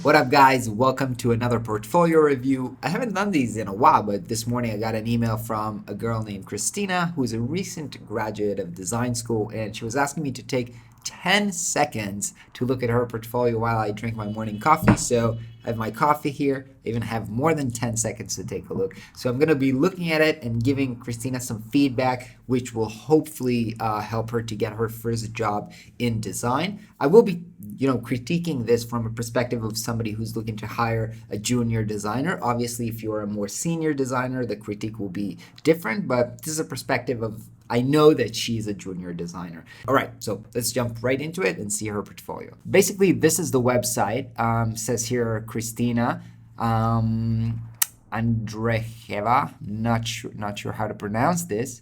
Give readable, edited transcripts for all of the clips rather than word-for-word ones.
What up, guys? Welcome to another portfolio review. I haven't done these in a while, but this morning I got an email from a girl named Christina, who's a recent graduate of design school, and she was asking me to take 10 seconds to look at her portfolio while I drink my morning coffee. So I have my coffee here. I even have more than 10 seconds to take a look. So I'm going to be looking at it and giving Christina some feedback, which will hopefully help her to get her first job in design. I will be critiquing this from a perspective of somebody who's looking to hire a junior designer. Obviously, if you're a more senior designer, the critique will be different, but this is a perspective of I know that she's a junior designer. All right, so let's jump right into it and see her portfolio. Basically, this is the website. Says here Christina Andrejeva. Not sure how to pronounce this,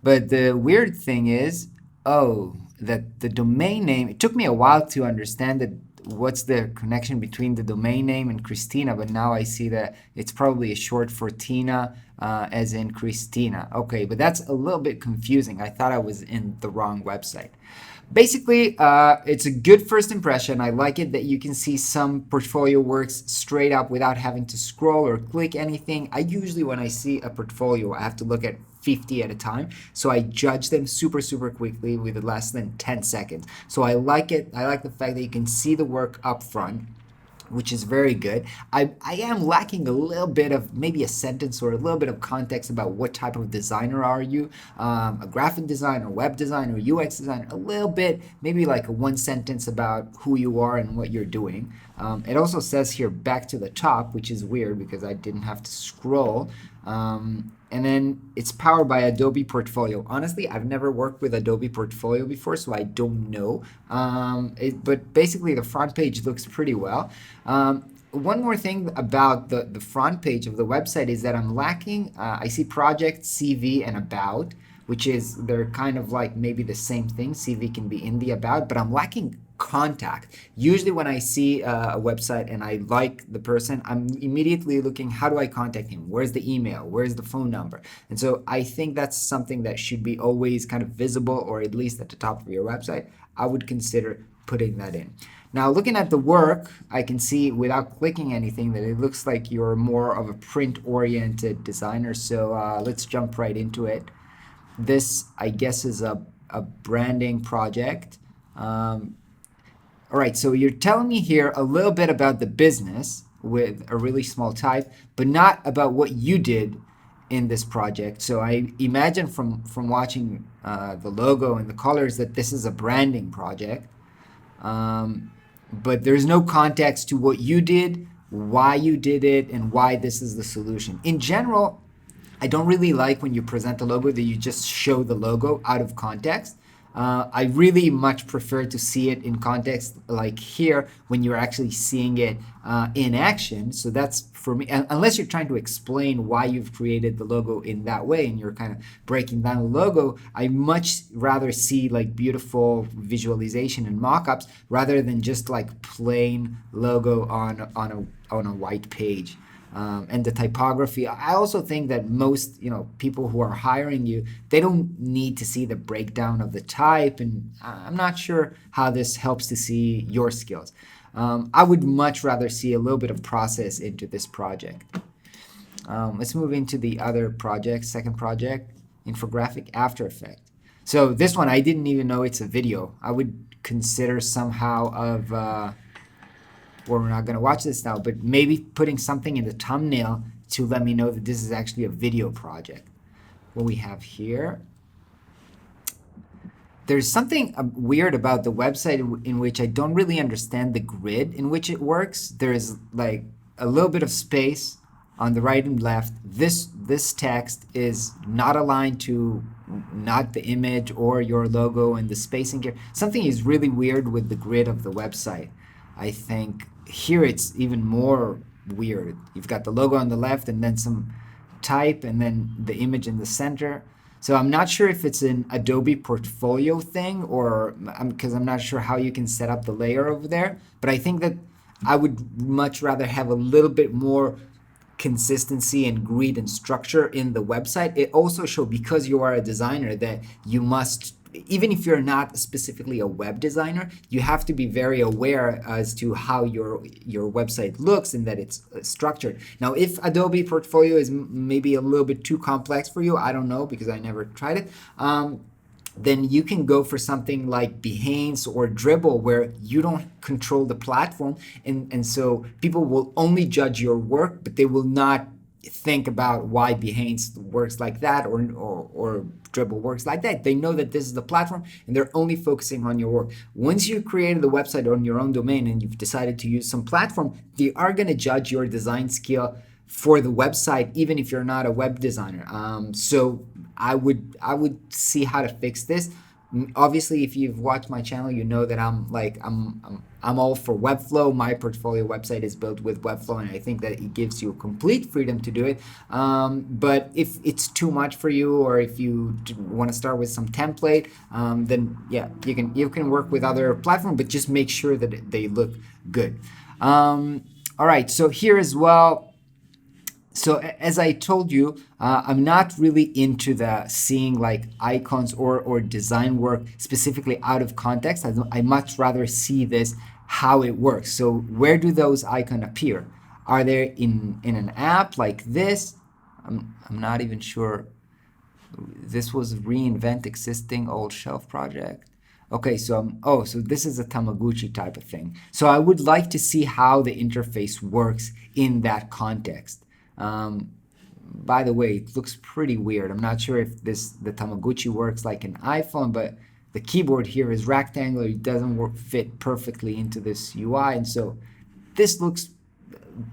but the weird thing is, that the domain name. It took me a while to understand that what's the connection between the domain name and Christina, but now I see that it's probably a short for Tina, as in Christina. Okay, but that's a little bit confusing. I thought I was in the wrong website. Basically, it's a good first impression. I like it that you can see some portfolio works straight up without having to scroll or click anything. I usually, when I see a portfolio, I have to look at 50 at a time. So I judge them super quickly with less than 10 seconds. So I like it. I like the fact that you can see the work up front, which is very good. I am lacking a little bit of maybe a sentence or a little bit of context about what type of designer are you, a graphic designer, web designer, UX designer, a little bit, maybe like a one sentence about who you are and what you're doing. It also says here back to the top, which is weird because I didn't have to scroll. And then it's powered by Adobe Portfolio. Honestly, I've never worked with Adobe Portfolio before, so I don't know. But basically, the front page looks pretty well. One more thing about the front page of the website is that I'm lacking, I see project, CV, and about, which is, they're kind of like maybe the same thing. CV can be in the about, but I'm lacking contact. Usually when I see a website and I like the person, I'm immediately looking, how do I contact him? Where's the email? Where's the phone number? And so I think that's something that should be always kind of visible, or at least at the top of your website. I would consider putting that in. Now, looking at the work, I can see without clicking anything that it looks like you're more of a print-oriented designer. So let's jump right into it. This, I guess, is a branding project. All right, so you're telling me here a little bit about the business with a really small type, but not about what you did in this project. So I imagine from watching the logo and the colors that this is a branding project. But there's no context to what you did, why you did it, and why this is the solution. In general, I don't really like when you present a logo that you just show the logo out of context. I really much prefer to see it in context, like here, when you're actually seeing it in action. So that's for me, unless you're trying to explain why you've created the logo in that way and you're kind of breaking down the logo, I much rather see like beautiful visualization and mock-ups rather than just like plain logo on a white page. And the typography. I also think that most people who are hiring you, they don't need to see the breakdown of the type, and I'm not sure how this helps to see your skills. I would much rather see a little bit of process into this project. Let's move into the other project, second project, infographic After Effects. So this one, I didn't even know it's a video. I would consider somehow of well, we're not going to watch this now, but maybe putting something in the thumbnail to let me know that this is actually a video project. What we have here, there's something weird about the website in which I don't really understand the grid in which it works. There is like a little bit of space on the right and left. This text is not aligned to not the image or your logo, and the spacing here. Something is really weird with the grid of the website. I think here it's even more weird. You've got the logo on the left and then some type and then the image in the center. So I'm not sure if it's an Adobe Portfolio thing, or because I'm not sure how you can set up the layer over there. But I think that I would much rather have a little bit more consistency and grid and structure in the website. It also shows, because you are a designer, that you must even if you're not specifically a web designer, you have to be very aware as to how your website looks and that it's structured. Now, if Adobe Portfolio is maybe a little bit too complex for you, I don't know because I never tried it. Then you can go for something like Behance or Dribble, where you don't control the platform, and so people will only judge your work, but they will not think about why Behance works like that or Dribble works like that. They know that this is the platform and they're only focusing on your work. Once you created the website on your own domain and you've decided to use some platform, they are going to judge your design skill for the website, even if you're not a web designer. So I would see how to fix this. Obviously, if you've watched my channel, you know that I'm all for Webflow. My portfolio website is built with Webflow, and I think that it gives you complete freedom to do it. But if it's too much for you, or if you want to start with some template, then yeah, you can work with other platforms, but just make sure that they look good. All right, so here as well. So as I told you, I'm not really into the seeing like icons or design work specifically out of context. I much rather see this how it works. So where do those icons appear? Are they in an app like this? I'm not even sure. This was reinvent existing old shelf project. Okay, so so this is a Tamaguchi type of thing. So I would like to see how the interface works in that context. By the way, it looks pretty weird. I'm not sure if the Tamaguchi works like an iPhone, but the keyboard here is rectangular. It doesn't fit perfectly into this UI, and so this looks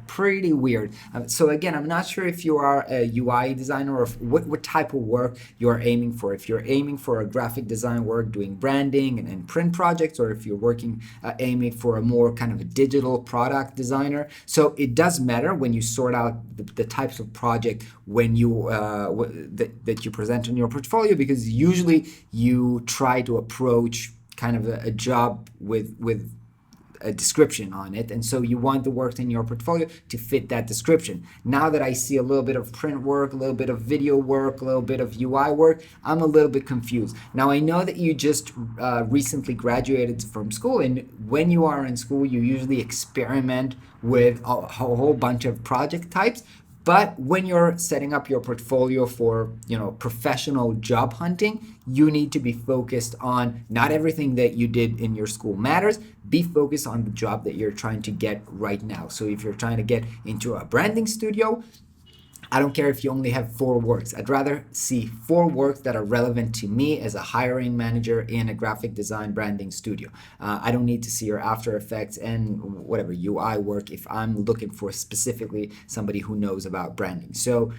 pretty weird. So again, I'm not sure if you are a UI designer or what type of work you're aiming for. If you're aiming for a graphic design work doing branding and print projects, or if you're working aiming for a more kind of a digital product designer. So it does matter when you sort out the types of project when you that you present in your portfolio, because usually you try to approach kind of a job with a description on it, and so you want the work in your portfolio to fit that description. Now that I see a little bit of print work, a little bit of video work, a little bit of UI work, I'm a little bit confused. Now I know that you just recently graduated from school, and when you are in school you usually experiment with a whole bunch of project types. But when you're setting up your portfolio for, professional job hunting, you need to be focused on not everything that you did in your school matters. Be focused on the job that you're trying to get right now. So if you're trying to get into a branding studio, I don't care if you only have 4 works. I'd rather see 4 works that are relevant to me as a hiring manager in a graphic design branding studio. I don't need to see your After Effects and whatever UI work if I'm looking for specifically somebody who knows about branding. So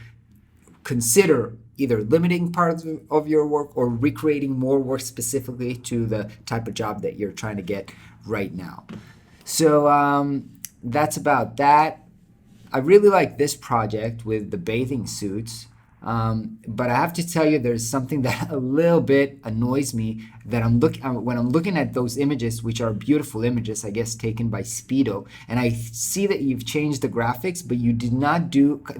consider either limiting parts of your work or recreating more work specifically to the type of job that you're trying to get right now. So that's about that. I really like this project with the bathing suits, but I have to tell you there's something that a little bit annoys me that when I'm looking at those images, which are beautiful images, I guess taken by Speedo, and I see that you've changed the graphics, but you did not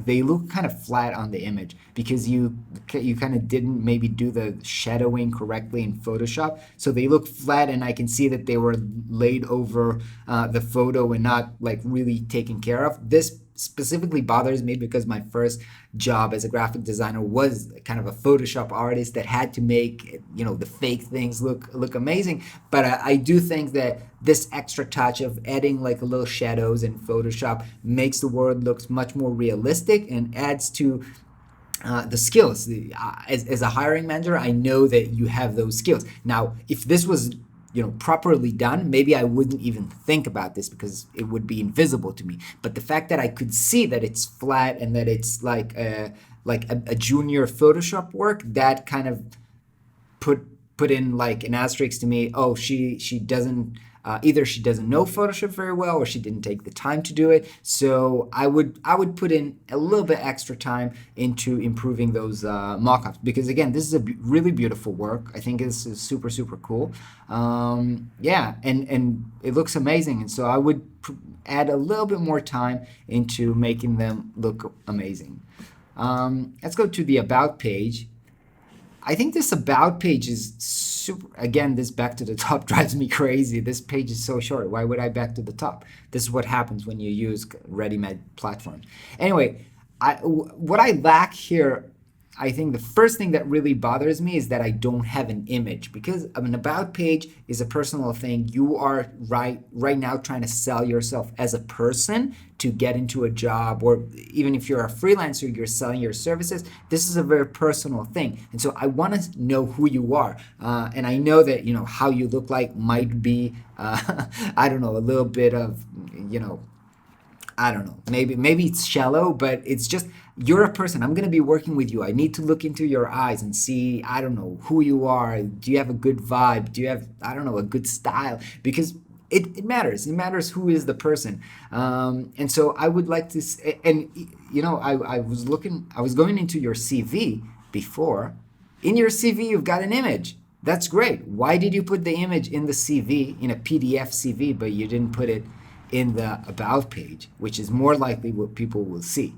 they look kind of flat on the image because you kind of didn't maybe do the shadowing correctly in Photoshop, so they look flat, and I can see that they were laid over the photo and not like really taken care of. This specifically bothers me because my first job as a graphic designer was kind of a Photoshop artist that had to make the fake things look amazing. But I do think that this extra touch of adding like a little shadows in Photoshop makes the world look much more realistic and adds to the skills. As a hiring manager, I know that you have those skills. Now, if this was properly done, maybe I wouldn't even think about this because it would be invisible to me. But the fact that I could see that it's flat and that it's like a junior Photoshop work, that kind of put in like an asterisk to me. Oh, she doesn't either she doesn't know Photoshop very well or she didn't take the time to do it. So I would put in a little bit extra time into improving those mock-ups, because again, this is a really beautiful work. I think this is super cool. Yeah, and it looks amazing, and so I would add a little bit more time into making them look amazing. Let's go to the About page. I think this about page is super. Again, this back to the top drives me crazy. This page is so short. Why would I back to the top? This is what happens when you use ready-made platforms. Anyway, what I lack here, I think the first thing that really bothers me is that I don't have an image, because an about page is a personal thing. You are right now trying to sell yourself as a person to get into a job, or even if you're a freelancer, you're selling your services. This is a very personal thing, and so I want to know who you are. And I know that how you look like might be I don't know, a little bit of I don't know, maybe it's shallow, but it's just, you're a person. I'm going to be working with you. I need to look into your eyes and see, I don't know, who you are. Do you have a good vibe? Do you have, I don't know, a good style? Because it matters. It matters who is the person. And so I would like to, and I was going into your CV before. In your CV, you've got an image. That's great. Why did you put the image in the CV, in a PDF CV, but you didn't put it in the about page, which is more likely what people will see?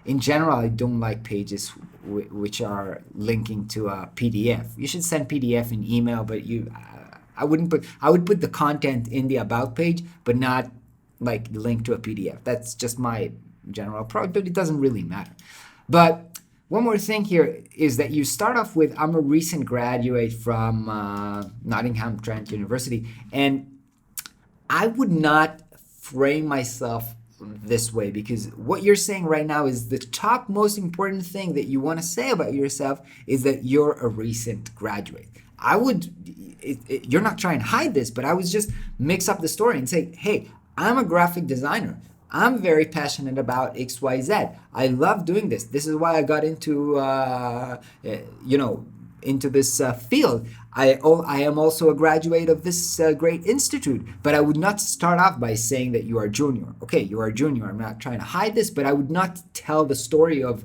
In general, I don't like pages which are linking to a PDF. You should send PDF in email, but I would put the content in the about page, but not like link to a PDF. That's just my general approach, but it doesn't really matter. But one more thing here is that you start off with, I'm a recent graduate from Nottingham Trent University, and I would not frame myself this way, because what you're saying right now is the top most important thing that you want to say about yourself is that you're a recent graduate. You're not trying to hide this, but I would just mix up the story and say, hey, I'm a graphic designer. I'm very passionate about XYZ. I love doing this. This is why I got into into this field. I am also a graduate of this great institute, but I would not start off by saying that you are junior. Okay, you are a junior. I'm not trying to hide this, but I would not tell the story of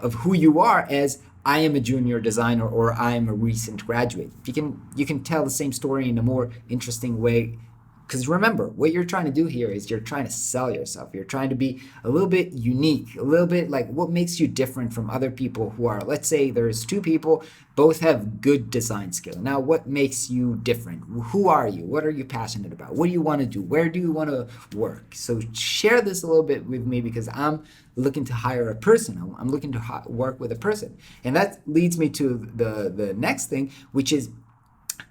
who you are as I am a junior designer or I am a recent graduate. You can tell the same story in a more interesting way. Because remember, what you're trying to do here is you're trying to sell yourself. You're trying to be a little bit unique, a little bit like what makes you different from other people who are, let's say there's two people, both have good design skill. Now, what makes you different? Who are you? What are you passionate about? What do you want to do? Where do you want to work? So share this a little bit with me, because I'm looking to hire a person. I'm looking to work with a person. And that leads me to the next thing, which is,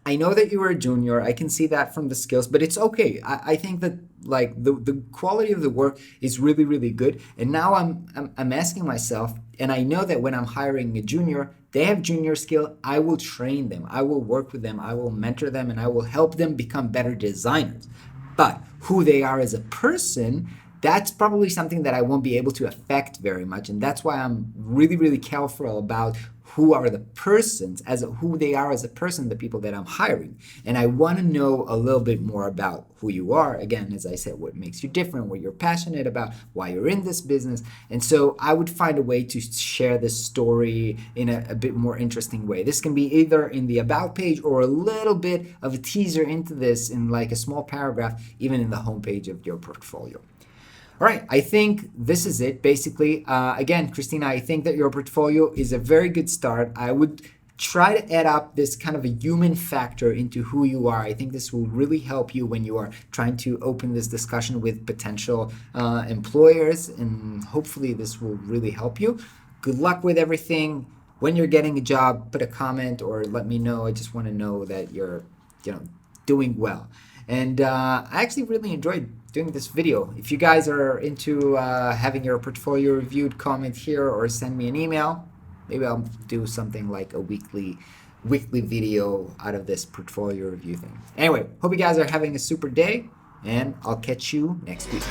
I know that you were a junior. I can see that from the skills, but it's okay. I think that like the quality of the work is really, really good. And now I'm asking myself, and I know that when I'm hiring a junior, they have junior skill. I will train them. I will work with them. I will mentor them, and I will help them become better designers. But who they are as a person, that's probably something that I won't be able to affect very much. And that's why I'm really, really careful about who are the persons, who they are as a person, the people that I'm hiring. And I want to know a little bit more about who you are. Again, as I said, what makes you different, what you're passionate about, why you're in this business. And so I would find a way to share this story in a bit more interesting way. This can be either in the about page or a little bit of a teaser into this in like a small paragraph, even in the homepage of your portfolio. All right, I think this is it. Basically, again, Christina, I think that your portfolio is a very good start. I would try to add up this kind of a human factor into who you are. I think this will really help you when you are trying to open this discussion with potential employers, and hopefully this will really help you. Good luck with everything. When you're getting a job, put a comment or let me know. I just want to know that you're, doing well. And I actually really enjoyed doing this video. If you guys are into having your portfolio reviewed, comment here or send me an email. Maybe I'll do something like a weekly video out of this portfolio review thing. Anyway, hope you guys are having a super day, and I'll catch you next week.